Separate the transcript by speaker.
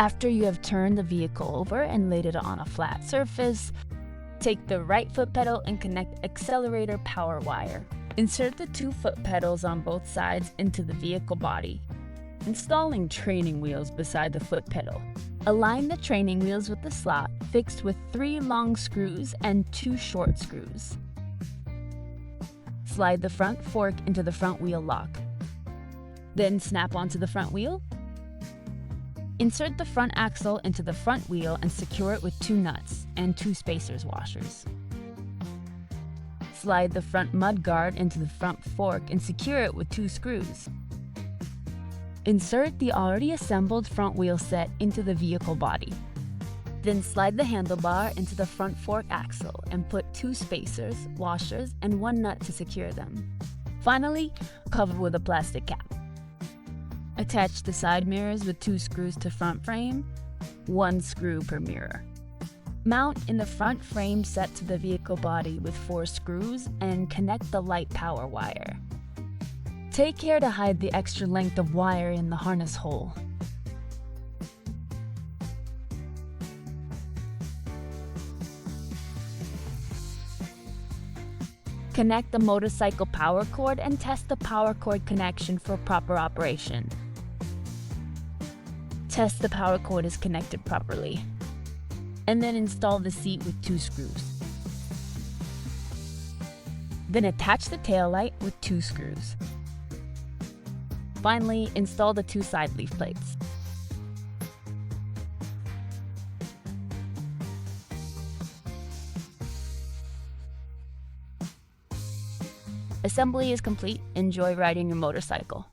Speaker 1: After you have turned the vehicle over and laid it on a flat surface, take the right foot pedal and connect accelerator power wire. Insert the 2 foot pedals on both sides into the vehicle body. Installing training wheels beside the foot pedal. Align the training wheels with the slot fixed with 3 long screws and 2 short screws. Slide the front fork into the front wheel lock. Then snap onto the front wheel. Insert the front axle into the front wheel and secure it with 2 nuts and 2 spacers washers. Slide the front mudguard into the front fork and secure it with 2 screws. Insert the already assembled front wheel set into the vehicle body. Then slide the handlebar into the front fork axle and put 2 spacers, washers, and 1 nut to secure them. Finally, cover with a plastic cap. Attach the side mirrors with 2 screws to front frame, 1 screw per mirror. Mount in the front frame set to the vehicle body with 4 screws and connect the light power wire. Take care to hide the extra length of wire in the harness hole. Connect the motorcycle power cord and test the power cord connection for proper operation. Test the power cord is connected properly. And then install the seat with 2 screws. Then attach the taillight with 2 screws. Finally, install the 2 side leaf plates. Assembly is complete. Enjoy riding your motorcycle.